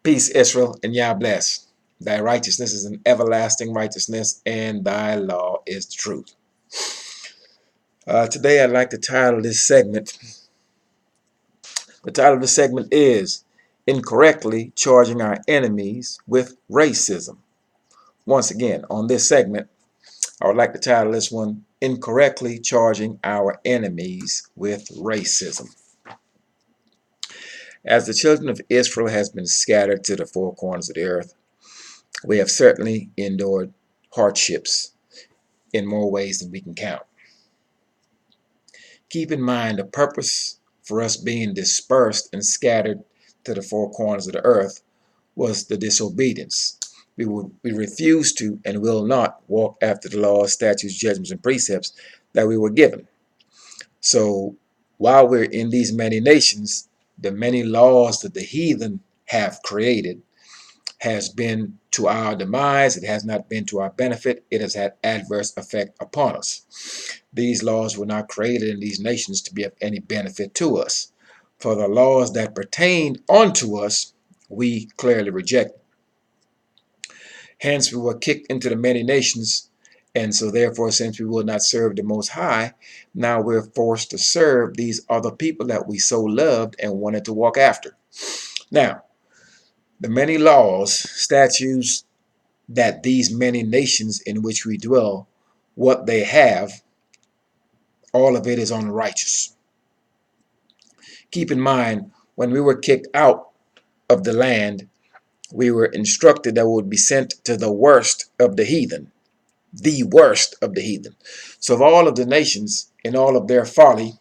Peace, Israel, and Yah bless. Thy righteousness is an everlasting righteousness, and thy law is the truth. Today, I'd like to title this segment. The title of the segment is Incorrectly Charging Our Enemies with Racism. Once again, on this segment, I would like to title this one, Incorrectly Charging Our Enemies with Racism. As the children of Israel has been scattered to the four corners of the earth, we have certainly endured hardships in more ways than we can count. Keep in mind the purpose for us being dispersed and scattered to the four corners of the earth was the disobedience. We refuse to and will not walk after the laws, statutes, judgments, and precepts that we were given. So while we're in these many nations, the many laws that the heathen have created has been to our demise. It has not been to our benefit. It has had adverse effect upon us. These laws were not created in these nations to be of any benefit to us. For the laws that pertained unto us, we clearly rejected. Hence, we were kicked into the many nations, and so therefore, since we will not serve the Most High, now we're forced to serve these other people that we so loved and wanted to walk after. Now, the many laws, statutes that these many nations in which we dwell, what they have, all of it is unrighteous. Keep in mind, when we were kicked out of the land, we were instructed that we would be sent to the worst of the heathen. The worst of the heathen. So of all of the nations, in all of their folly,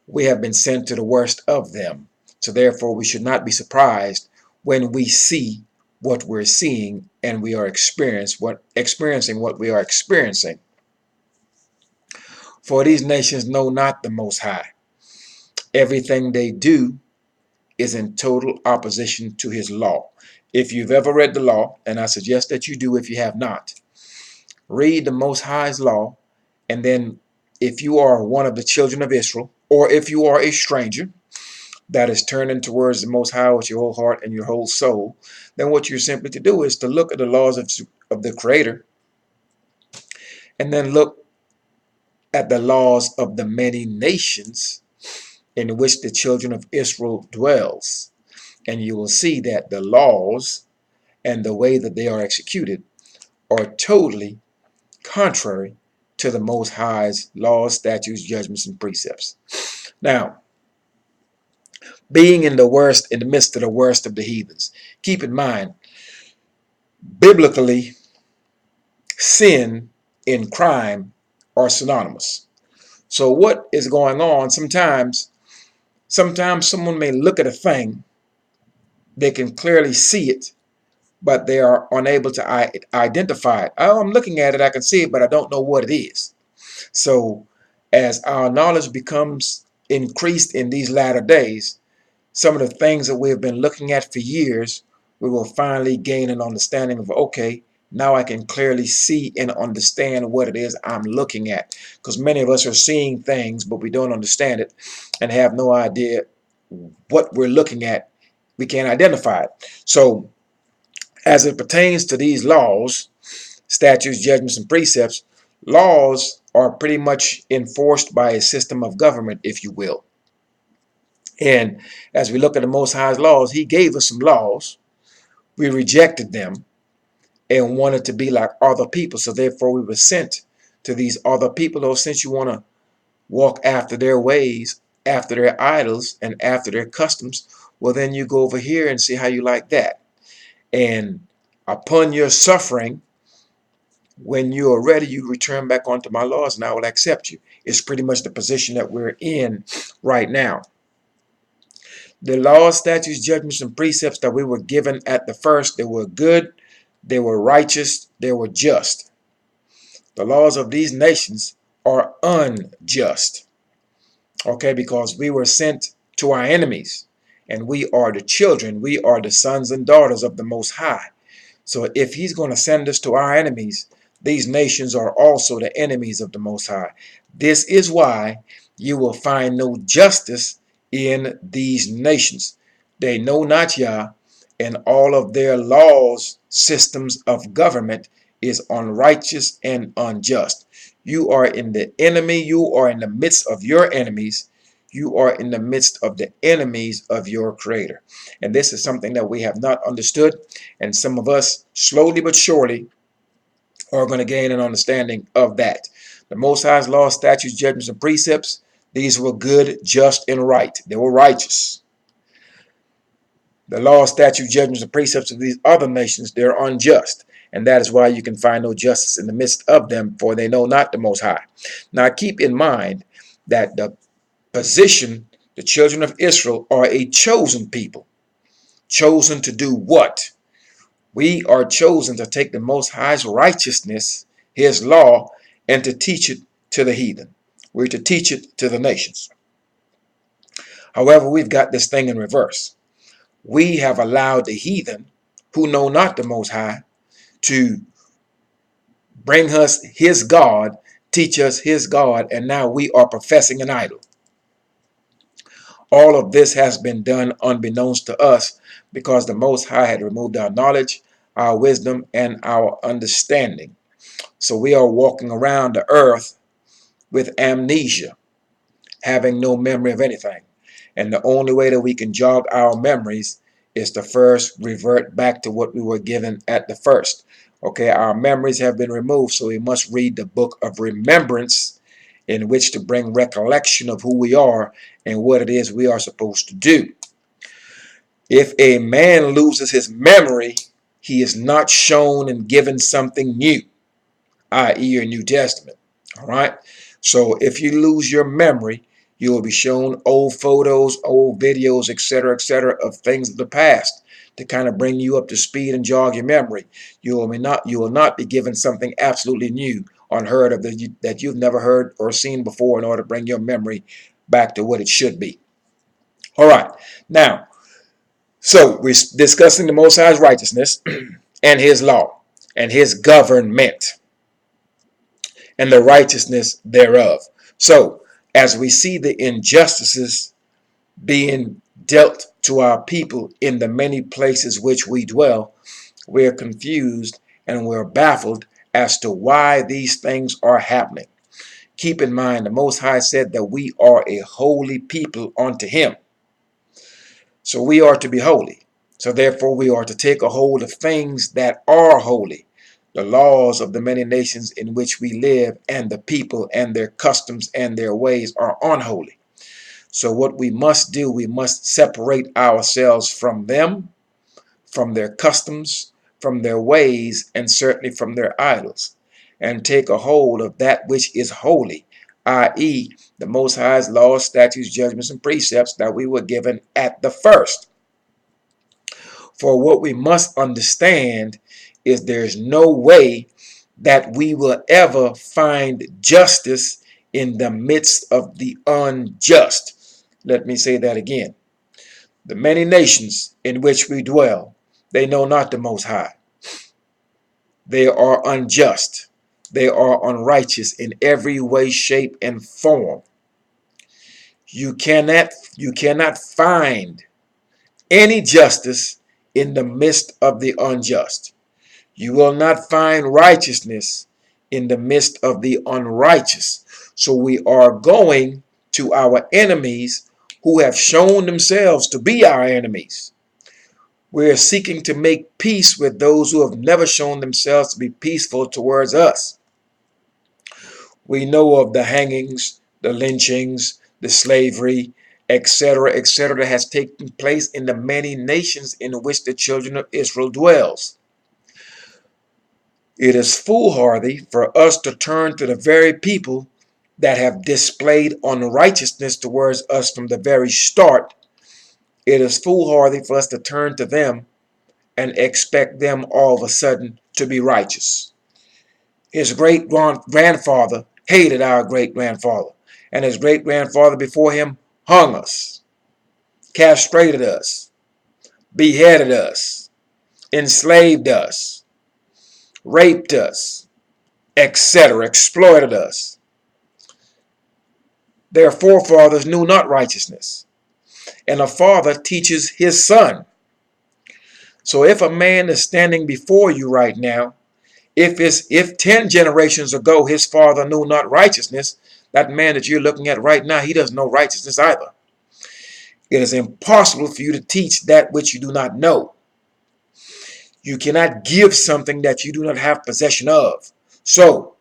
we have been sent to the worst of them. So therefore, we should not be surprised when we see what we're seeing and we are experiencing what we are experiencing. For these nations know not the Most High. Everything they do is in total opposition to his law. If you've ever read the law, and I suggest that you do if you have not, read the Most High's law, and then if you are one of the children of Israel, or if you are a stranger that is turning towards the Most High with your whole heart and your whole soul, then what you're simply to do is to look at the laws of the Creator, and then look at the laws of the many nations in which the children of Israel dwells. And you will see that the laws and the way that they are executed are totally contrary to the Most High's laws, statutes, judgments, and precepts. Now, being in the midst of the worst of the heathens, keep in mind, biblically, sin and crime are synonymous. So what is going on? Sometimes someone may look at a thing, they can clearly see it, but they are unable to identify it. Oh, I'm looking at it, I can see it, but I don't know what it is. So as our knowledge becomes increased in these latter days, some of the things that we have been looking at for years, we will finally gain an understanding of, okay, now I can clearly see and understand what it is I'm looking at. Because many of us are seeing things, but we don't understand it and have no idea what we're looking at. We can't identify it. So as it pertains to these laws, statutes, judgments, and precepts, laws are pretty much enforced by a system of government, if you will. And as we look at the Most High's laws, he gave us some laws. We rejected them and wanted to be like other people. So therefore, we were sent to these other people. Or since you want to walk after their ways, after their idols, and after their customs, well, then you go over here and see how you like that. And upon your suffering, when you are ready, you return back onto my laws and I will accept you. It's pretty much the position that we're in right now. The laws, statutes, judgments, and precepts that we were given at the first, they were good, they were righteous, they were just. The laws of these nations are unjust. Okay, because we were sent to our enemies, and we are the children, we are the sons and daughters of the Most High. So if he's going to send us to our enemies, these nations are also the enemies of the Most High. This is why you will find no justice in these nations. They know not Yah, and all of their laws, systems of government is unrighteous and unjust. You are in the enemy. You are in the midst of your enemies. You are in the midst of the enemies of your creator. And this is something that we have not understood. And some of us, slowly but surely, are going to gain an understanding of that. The Most High's laws, statutes, judgments, and precepts, these were good, just, and right. They were righteous. The law, statute, judgments, and precepts of these other nations, they're unjust. And that is why you can find no justice in the midst of them, for they know not the Most High. Now keep in mind that the position, the children of Israel are a chosen people. Chosen to do what? We are chosen to take the Most High's righteousness, his law, and to teach it to the heathen. We're to teach it to the nations. However, we've got this thing in reverse. We have allowed the heathen, who know not the Most High, to bring us his God, teach us his God, and now we are professing an idol. All of this has been done unbeknownst to us because the Most High had removed our knowledge, our wisdom, and our understanding. So we are walking around the earth with amnesia, having no memory of anything. And the only way that we can jog our memories is to first revert back to what we were given at the first. Okay, our memories have been removed, so we must read the book of remembrance in which to bring recollection of who we are and what it is we are supposed to do. If a man loses his memory, he is not shown and given something new, i.e. your New Testament. All right. So if you lose your memory, you will be shown old photos, old videos, etc., of things of the past to kind of bring you up to speed and jog your memory. You will not be given something absolutely new, unheard of, that you've never heard or seen before in order to bring your memory back to what it should be. All right. Now, so we're discussing the Most High's righteousness and his law and his government and the righteousness thereof. So, as we see the injustices being dealt to our people in the many places which we dwell, we're confused and we're baffled as to why these things are happening. Keep in mind, the Most High said that we are a holy people unto him. So we are to be holy. So therefore we are to take a hold of things that are holy. The laws of the many nations in which we live and the people and their customs and their ways are unholy. So what we must do, we must separate ourselves from them, from their customs, from their ways, and certainly from their idols, and take a hold of that which is holy, i.e. the Most High's laws, statutes, judgments, and precepts that we were given at the first. For what we must understand is there's no way that we will ever find justice in the midst of the unjust. Let me say that again. The many nations in which we dwell, they know not the Most High. They are unjust. They are unrighteous in every way, shape, and form. You cannot find any justice in the midst of the unjust. You will not find righteousness in the midst of the unrighteous. So we are going to our enemies who have shown themselves to be our enemies. We are seeking to make peace with those who have never shown themselves to be peaceful towards us. We know of the hangings, the lynchings, the slavery, etc., that has taken place in the many nations in which the children of Israel dwells. It is foolhardy for us to turn to the very people that have displayed unrighteousness towards us from the very start. It is foolhardy for us to turn to them and expect them all of a sudden to be righteous. His great-grandfather hated our great-grandfather, and his great-grandfather before him hung us, castrated us, beheaded us, enslaved us, raped us, etc., exploited us. Their forefathers knew not righteousness, and a father teaches his son. So if a man is standing before you right now, if 10 generations ago his father knew not righteousness, that man that you're looking at right now, he doesn't know righteousness either. It is impossible for you to teach that which you do not know. You cannot give something that you do not have possession of. So,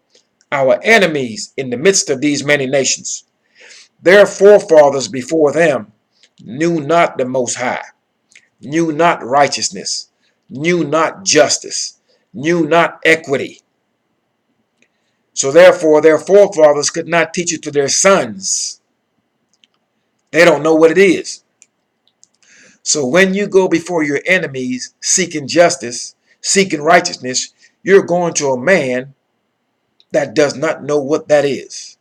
our enemies in the midst of these many nations, their forefathers before them knew not the Most High, knew not righteousness, knew not justice, knew not equity. So therefore, their forefathers could not teach it to their sons. They don't know what it is. So when you go before your enemies seeking justice, seeking righteousness, you're going to a man that does not know what that is.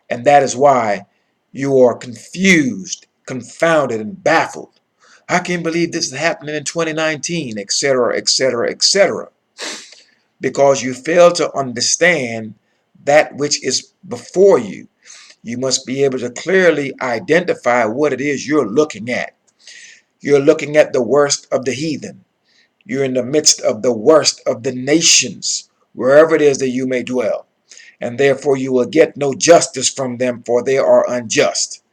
And that is why you are confused, confounded, and baffled. I can't believe this is happening in 2019, etc., etc., etc. Because you fail to understand that which is before you. You must be able to clearly identify what it is you're looking at. You're looking at the worst of the heathen. You're in the midst of the worst of the nations, wherever it is that you may dwell. And therefore you will get no justice from them, for they are unjust.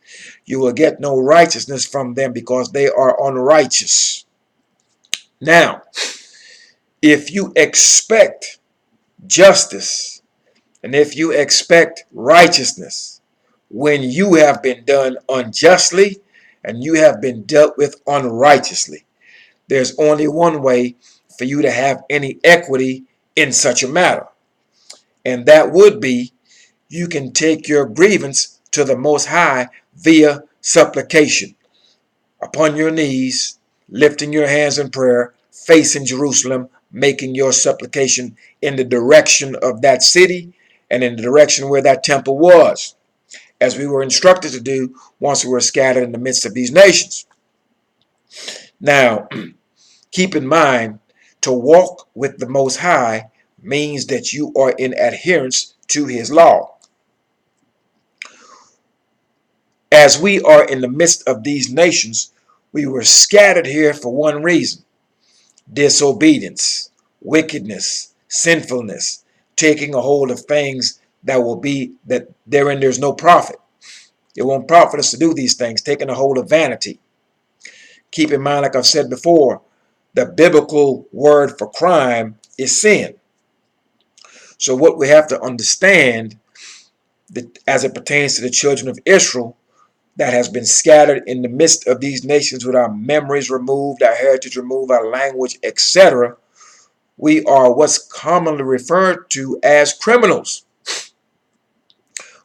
You will get no righteousness from them, because they are unrighteous. Now, if you expect justice, and if you expect righteousness, when you have been done unjustly, and you have been dealt with unrighteously, there's only one way for you to have any equity in such a matter. And that would be, you can take your grievance to the Most High via supplication. Upon your knees, lifting your hands in prayer, facing Jerusalem, making your supplication in the direction of that city and in the direction where that temple was, as we were instructed to do once we were scattered in the midst of these nations. Now, keep in mind, to walk with the Most High means that you are in adherence to his law. As we are in the midst of these nations, we were scattered here for one reason: disobedience, wickedness, sinfulness, taking a hold of things that will be, that therein there's no profit. It won't profit us to do these things, taking a hold of vanity. Keep in mind, like I've said before, the biblical word for crime is sin. So what we have to understand, that as it pertains to the children of Israel that has been scattered in the midst of these nations with our memories removed, our heritage removed, our language, etc., we are what's commonly referred to as criminals.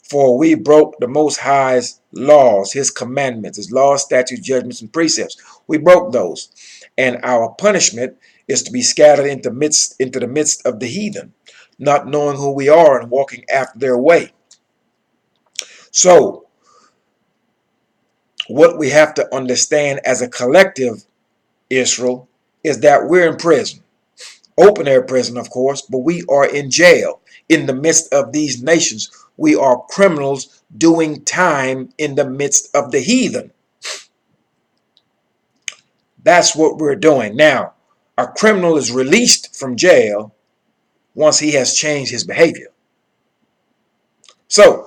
For we broke the Most High's laws, his commandments, his laws, statutes, judgments, and precepts. We broke those. And our punishment is to be scattered into the midst of the heathen, not knowing who we are and walking after their way. So, what we have to understand as a collective Israel is that we're in prison. Open air prison, of course, but we are in jail in the midst of these nations. We are criminals doing time in the midst of the heathen. That's what we're doing. Now, a criminal is released from jail once he has changed his behavior. So,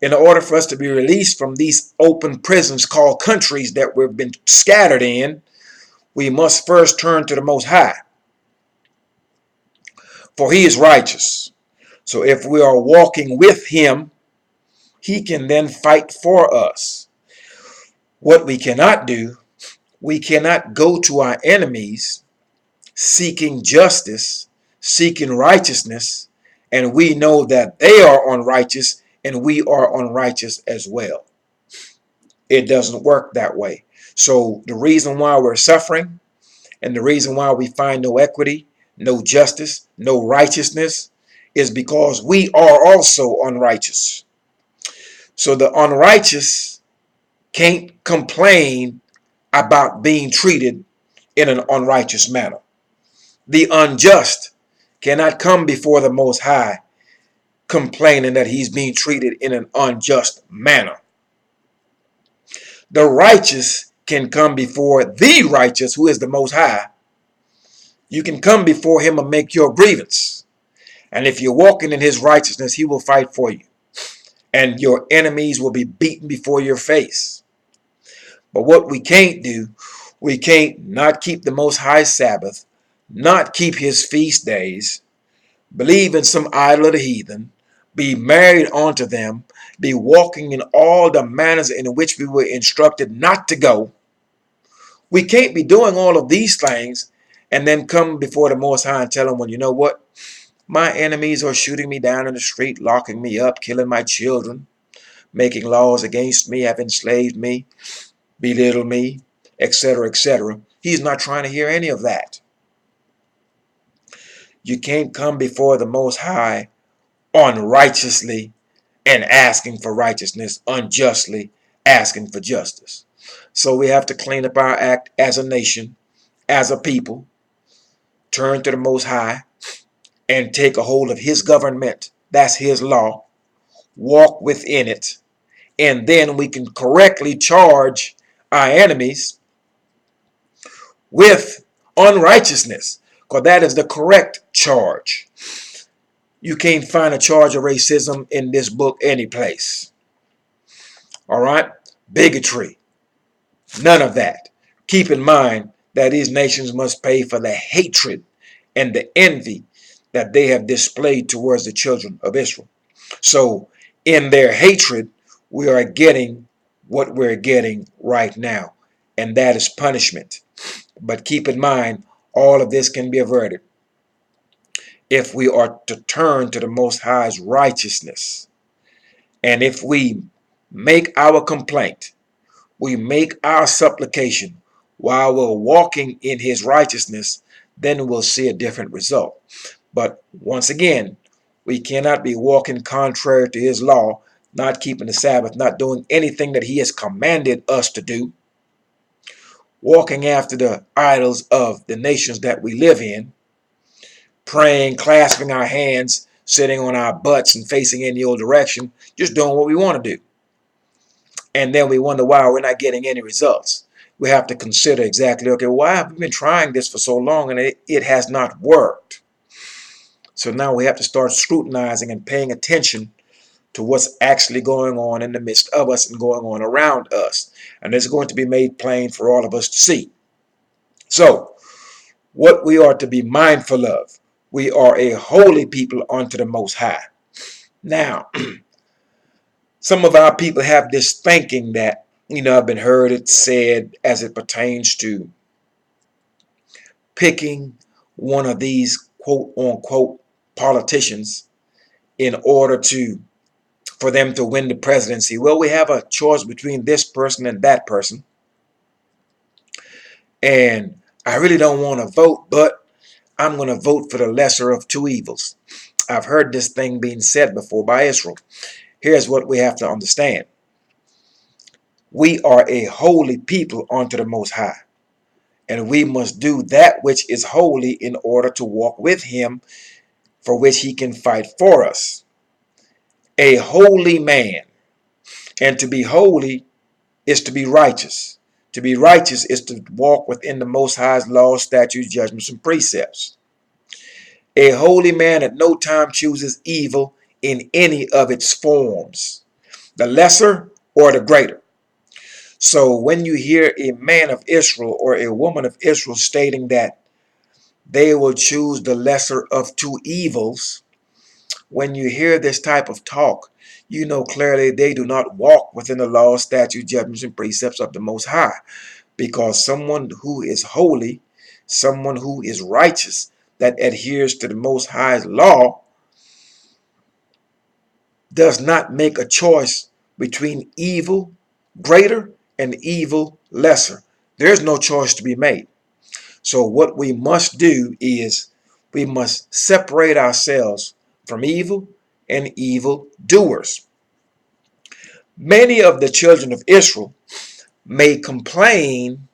in order for us to be released from these open prisons called countries that we've been scattered in, we must first turn to the Most High, for he is righteous. So if we are walking with him, he can then fight for us. What we cannot do, we cannot go to our enemies seeking justice, seeking righteousness, and we know that they are unrighteous and we are unrighteous as well. It doesn't work that way. So the reason why we're suffering and the reason why we find no equity, no justice, no righteousness is because we are also unrighteous. So the unrighteous can't complain about being treated in an unrighteous manner. The unjust cannot come before the Most High complaining that he's being treated in an unjust manner. The righteous can come before the righteous, who is the Most High, You can come before him and make your grievance. And if you're walking in his righteousness, he will fight for you. And your enemies will be beaten before your face. But what we can't do, we can't not keep the Most High Sabbath, not keep his feast days, believe in some idol of the heathen, be married unto them, be walking in all the manners in which we were instructed not to go. We can't be doing all of these things and then come before the Most High and tell him, well, you know what? My enemies are shooting me down in the street, locking me up, killing my children, making laws against me, have enslaved me, belittle me, etc., etc. He's not trying to hear any of that. You can't come before the Most High unrighteously and asking for righteousness, unjustly asking for justice. So we have to clean up our act as a nation, as a people, turn to the Most High, and take a hold of his government. That's his law. Walk within it. And then we can correctly charge our enemies with unrighteousness, because that is the correct charge. You can't find a charge of racism in this book any place. All right? Bigotry. None of that. Keep in mind that these nations must pay for the hatred and the envy that they have displayed towards the children of Israel. So in their hatred, we are getting what we're getting right now, and that is punishment. But keep in mind, all of this can be averted if we are to turn to the Most High's righteousness. And if we make our complaint, we make our supplication while we're walking in his righteousness, then we'll see a different result. But once again, we cannot be walking contrary to his law, not keeping the Sabbath, not doing anything that he has commanded us to do, walking after the idols of the nations that we live in, praying, clasping our hands, sitting on our butts and facing any old direction, just doing what we want to do. And then we wonder why we're not getting any results. We have to consider exactly, okay, why have we been trying this for so long and it has not worked? So now we have to start scrutinizing and paying attention to what's actually going on in the midst of us and going on around us. And it's going to be made plain for all of us to see. So, what we are to be mindful of, we are a holy people unto the Most High. Now, some of our people have this thinking that, I've been heard it said as it pertains to picking one of these quote unquote politicians in order for them to win the presidency. Well, we have a choice between this person and that person. And I really don't want to vote, but I'm going to vote for the lesser of two evils. I've heard this thing being said before by Israel. Here's what we have to understand. We are a holy people unto the Most High. And we must do that which is holy in order to walk with him, for which he can fight for us. A holy man. And to be holy is to be righteous. To be righteous is to walk within the Most High's laws, statutes, judgments, and precepts. A holy man at no time chooses evil in any of its forms, the lesser or the greater. So when you hear a man of Israel or a woman of Israel stating that they will choose the lesser of two evils, when you hear this type of talk, you know clearly they do not walk within the laws, statutes, judgments, and precepts of the Most High. Because someone who is holy, someone who is righteous, that adheres to the Most High's law, does not make a choice between evil greater and evil lesser. There's no choice to be made. So what we must do is we must separate ourselves from evil and evil doers. Many of the children of Israel may complain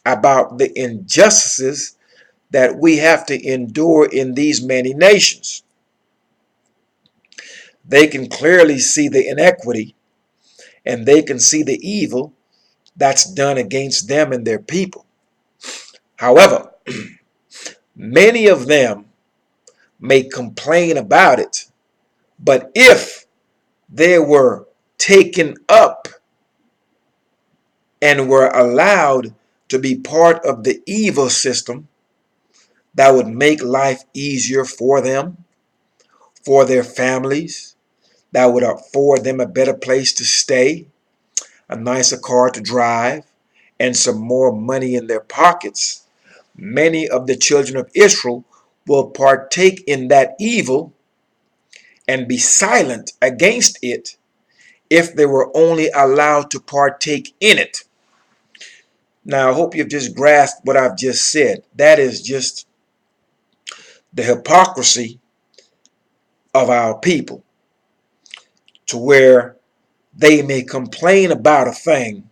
about the injustices that we have to endure in these many nations. They can clearly see the inequity and they can see the evil that's done against them and their people. However, Many of them may complain about it, but if they were taken up and were allowed to be part of the evil system that would make life easier for them, for their families, that would afford them a better place to stay, a nicer car to drive, and some more money in their pockets, many of the children of Israel will partake in that evil and be silent against it if they were only allowed to partake in it. Now, I hope you've just grasped what I've just said. That is just the hypocrisy of our people, to where they may complain about a thing,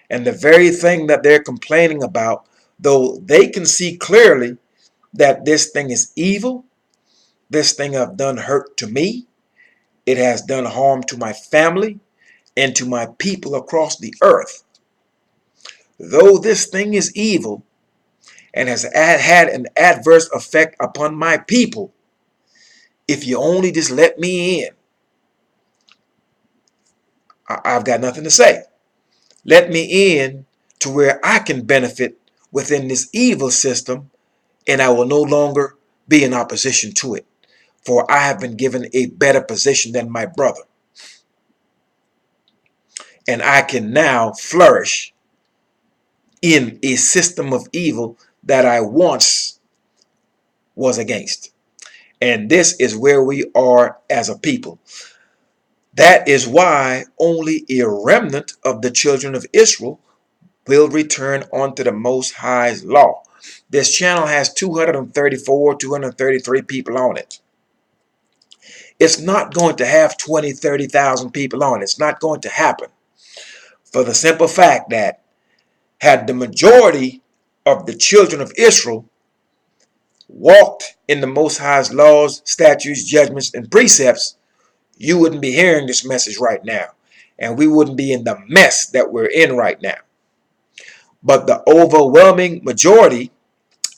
and the very thing that they're complaining about, though they can see clearly that this thing is evil, this thing have done hurt to me, it has done harm to my family and to my people across the earth. Though this thing is evil and has had an adverse effect upon my people, if you only just let me in, I've got nothing to say. Let me in to where I can benefit within this evil system, and I will no longer be in opposition to it, for I have been given a better position than my brother, and I can now flourish in a system of evil that I once was against. And this is where we are as a people. That is why only a remnant of the children of Israel will return unto the Most High's law. This channel has 234, 233 people on it. It's not going to have 20, 30,000 people on it. It's not going to happen. For the simple fact that had the majority of the children of Israel walked in the Most High's laws, statutes, judgments, and precepts, you wouldn't be hearing this message right now. And we wouldn't be in the mess that we're in right now. But the overwhelming majority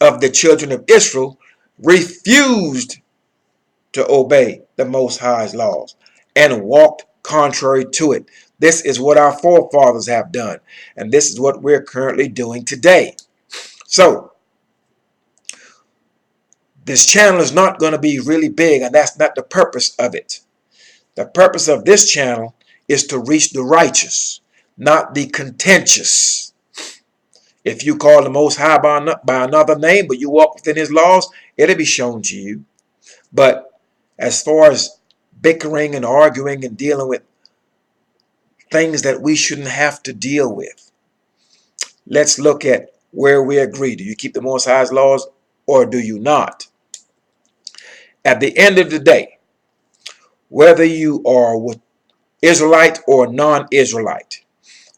of the children of Israel refused to obey the Most High's laws and walked contrary to it. This is what our forefathers have done, and this is what we're currently doing today. So, this channel is not going to be really big, and that's not the purpose of it. The purpose of this channel is to reach the righteous, not the contentious. If you call the Most High by another name, but you walk within His laws, it'll be shown to you. But as far as bickering and arguing and dealing with things that we shouldn't have to deal with, let's look at where we agree. Do you keep the Most High's laws or do you not? At the end of the day, whether you are Israelite or non-Israelite,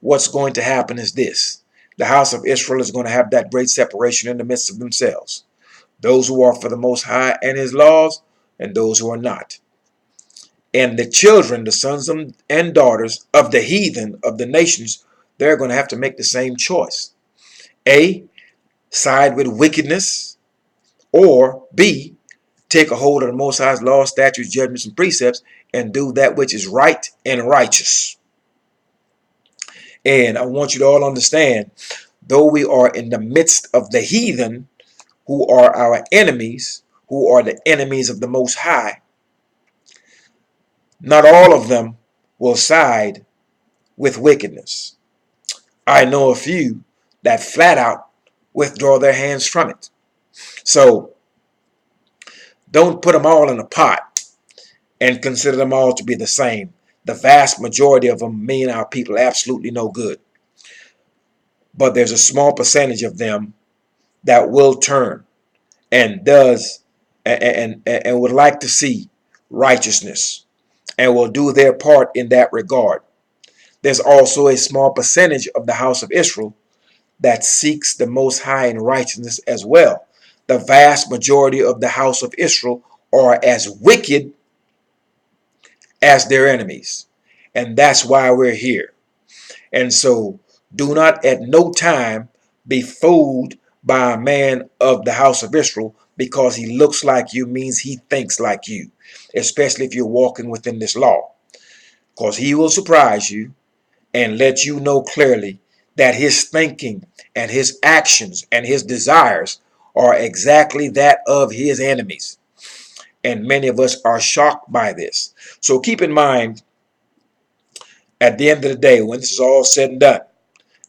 what's going to happen is this. The house of Israel is going to have that great separation in the midst of themselves. Those who are for the Most High and His laws, and those who are not. And the children, the sons and daughters of the heathen, of the nations, they're going to have to make the same choice. A, side with wickedness, or B, take a hold of the Most High's laws, statutes, judgments, and precepts, and do that which is right and righteous. And I want you to all understand, though we are in the midst of the heathen, who are our enemies, who are the enemies of the Most High, not all of them will side with wickedness. I know a few that flat out withdraw their hands from it. So don't put them all in a pot and consider them all to be the same. The vast majority of them mean our people absolutely no good. But there's a small percentage of them that will turn and does and would like to see righteousness and will do their part in that regard. There's also a small percentage of the house of Israel that seeks the Most High in righteousness as well. The vast majority of the house of Israel are as wicked as their enemies. And that's why we're here. And so do not at no time be fooled by a man of the house of Israel because he looks like you means he thinks like you, especially if you're walking within this law. Because he will surprise you and let you know clearly that his thinking and his actions and his desires are exactly that of his enemies. And many of us are shocked by this. So keep in mind, at the end of the day, when this is all said and done,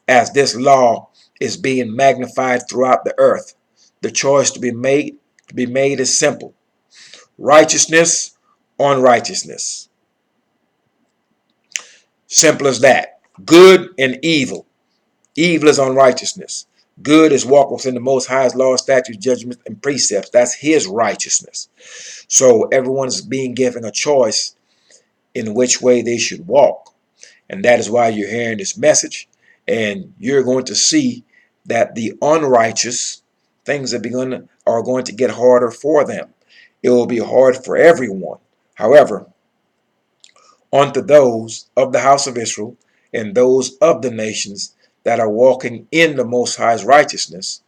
as this law is being magnified throughout the earth, the choice to be made is simple: righteousness, unrighteousness. Simple as that. Good and evil. Evil is unrighteousness. Good is walk within the Most High's law, statutes, judgments, and precepts. That's his righteousness. So everyone's being given a choice in which way they should walk. And that is why you're hearing this message. And you're going to see that the unrighteous things are going to get harder for them. It will be hard for everyone. However, unto those of the house of Israel and those of the nations that are walking in the Most High's righteousness,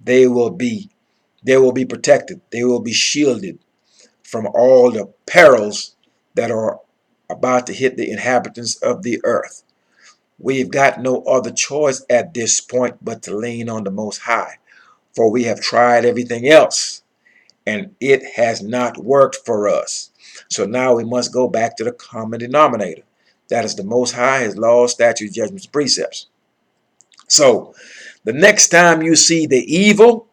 they will be protected. They will be shielded from all the perils that are about to hit the inhabitants of the earth. We've got no other choice at this point but to lean on the Most High, for we have tried everything else and it has not worked for us. So now we must go back to the common denominator. That is the Most High, his laws, statutes, judgments, precepts. So the next time you see the evil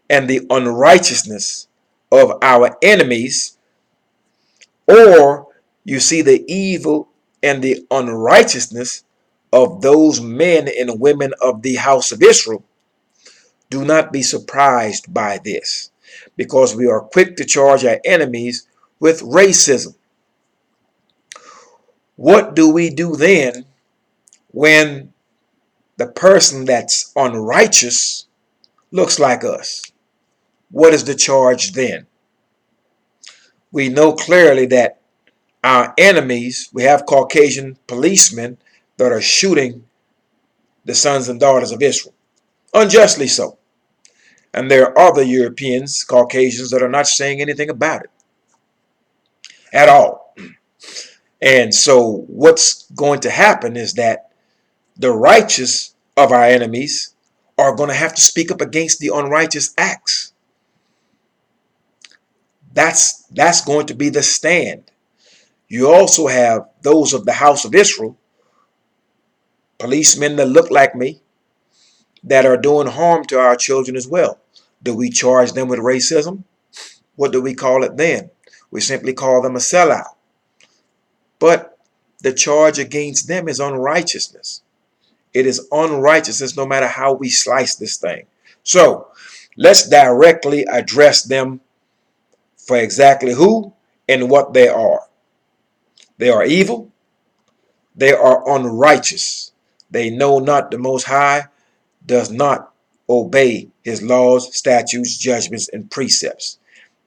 and the unrighteousness of our enemies, or you see the evil and the unrighteousness of those men and women of the house of Israel, do not be surprised by this, because we are quick to charge our enemies with racism. What do we do then when the person that's unrighteous looks like us? What is the charge then? We know clearly that our enemies, we have Caucasian policemen that are shooting the sons and daughters of Israel, unjustly so. And there are other Europeans, Caucasians, that are not saying anything about it at all. And so what's going to happen is that the righteous of our enemies are going to have to speak up against the unrighteous acts. That's going to be the stand. You also have those of the house of Israel, policemen that look like me, that are doing harm to our children as well. Do we charge them with racism? What do we call it then? We simply call them a sellout. But the charge against them is unrighteousness. It is unrighteousness no matter how we slice this thing. So let's directly address them for exactly who and what they are. They are evil. They are unrighteous. They know not the Most High, does not obey his laws, statutes, judgments, and precepts.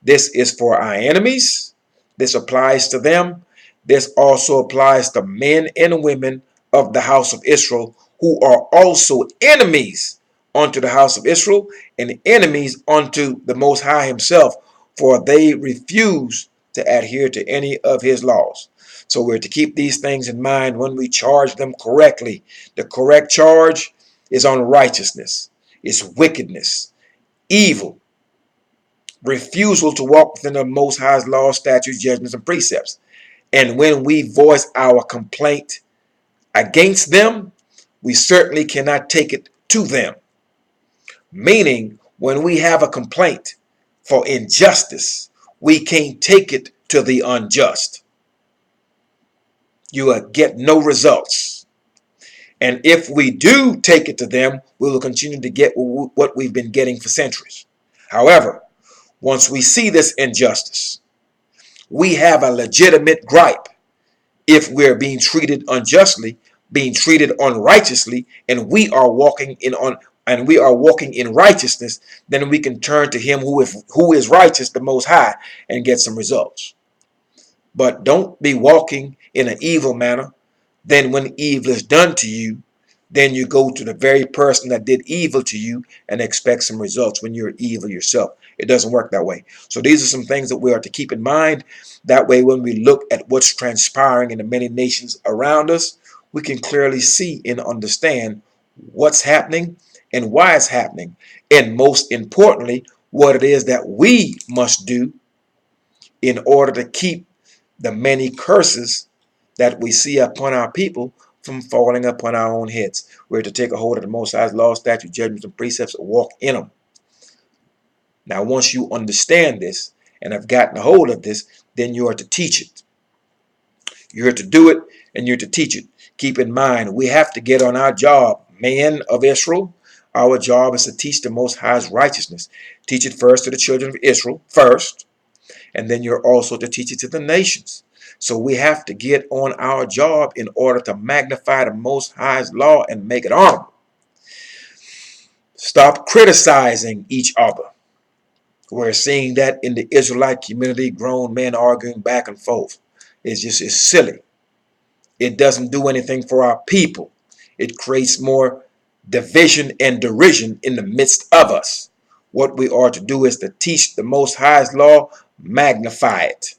This is for our enemies. This applies to them. This also applies to men and women of the house of Israel who are also enemies unto the house of Israel and enemies unto the Most High himself, for they refuse to adhere to any of his laws. So we're to keep these things in mind when we charge them correctly. The correct charge is unrighteousness, it's wickedness, evil, refusal to walk within the Most High's laws, statutes, judgments, and precepts. And when we voice our complaint against them, we certainly cannot take it to them. Meaning, when we have a complaint for injustice, we can't take it to the unjust. You will get no results. And if we do take it to them, we will continue to get what we've been getting for centuries. However, once we see this injustice, we have a legitimate gripe. If we're being treated unjustly, being treated unrighteously, and we are walking in righteousness, then we can turn to him who is righteous, the Most High, and get some results. But don't be walking in an evil manner. Then when evil is done to you, Then you go to the very person that did evil to you and expect some results when you're evil yourself. It doesn't work that way. So these are some things that we are to keep in mind. That way, when we look at what's transpiring in the many nations around us, we can clearly see and understand what's happening and why it's happening. And most importantly, what it is that we must do in order to keep the many curses that we see upon our people from falling upon our own heads. We're to take a hold of the Most High's law, statutes, judgments, and precepts and walk in them. Now, once you understand this and have gotten a hold of this, then you are to teach it. You're to do it and you're to teach it. Keep in mind, we have to get on our job, men of Israel. Our job is to teach the Most High's righteousness. Teach it first to the children of Israel, first. And then you're also to teach it to the nations. So we have to get on our job in order to magnify the Most High's law and make it honorable. Stop criticizing each other. We're seeing that in the Israelite community, grown men arguing back and forth. It's silly. It doesn't do anything for our people. It creates more division and derision in the midst of us. What we are to do is to teach the Most High's law, magnify it.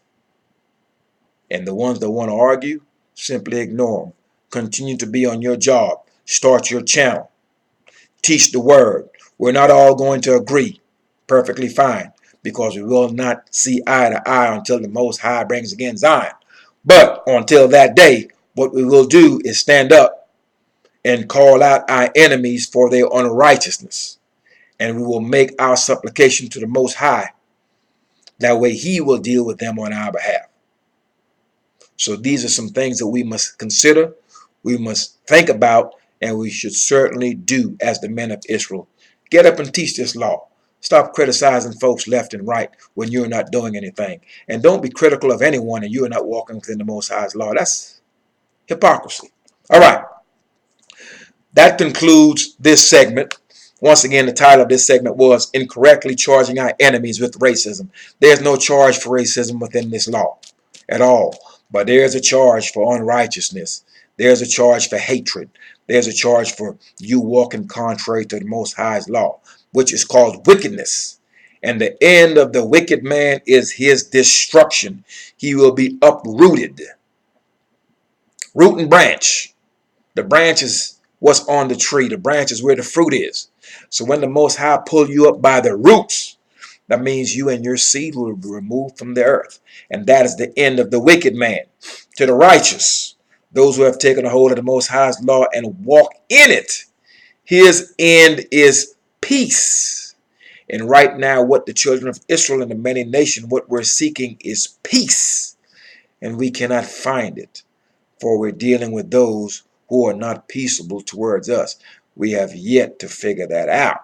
And the ones that want to argue, simply ignore them. Continue to be on your job. Start your channel. Teach the word. We're not all going to agree. Perfectly fine. Because we will not see eye to eye until the Most High brings again Zion. But until that day, what we will do is stand up and call out our enemies for their unrighteousness. And we will make our supplication to the Most High. That way he will deal with them on our behalf. So these are some things that we must consider, we must think about, and we should certainly do as the men of Israel. Get up and teach this law. Stop criticizing folks left and right when you're not doing anything. And don't be critical of anyone and you are not walking within the Most High's law. That's hypocrisy. All right. That concludes this segment. Once again, the title of this segment was Incorrectly Charging Our Enemies with Racism. There's no charge for racism within this law at all. But there's a charge for unrighteousness. There's a charge for hatred. There's a charge for you walking contrary to the Most High's law, which is called wickedness. And the end of the wicked man is his destruction. He will be uprooted. Root and branch. The branch is what's on the tree. The branch is where the fruit is. So when the Most High pull you up by the roots, that means you and your seed will be removed from the earth. And that is the end of the wicked man. To the righteous, those who have taken a hold of the Most High's law and walk in it, his end is peace. And right now, what the children of Israel and the many nations, what we're seeking is peace. And we cannot find it, for we're dealing with those who are not peaceable towards us. We have yet to figure that out.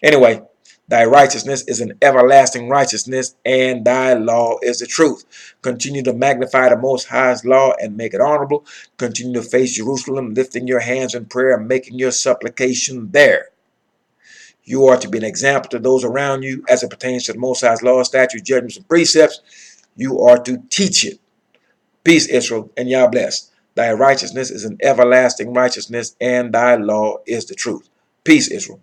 Anyway, thy righteousness is an everlasting righteousness, and thy law is the truth. Continue to magnify the Most High's law and make it honorable. Continue to face Jerusalem, lifting your hands in prayer and making your supplication there. You are to be an example to those around you as it pertains to the Most High's law, statutes, judgments, and precepts. You are to teach it. Peace, Israel, and Yah bless. Thy righteousness is an everlasting righteousness, and thy law is the truth. Peace, Israel.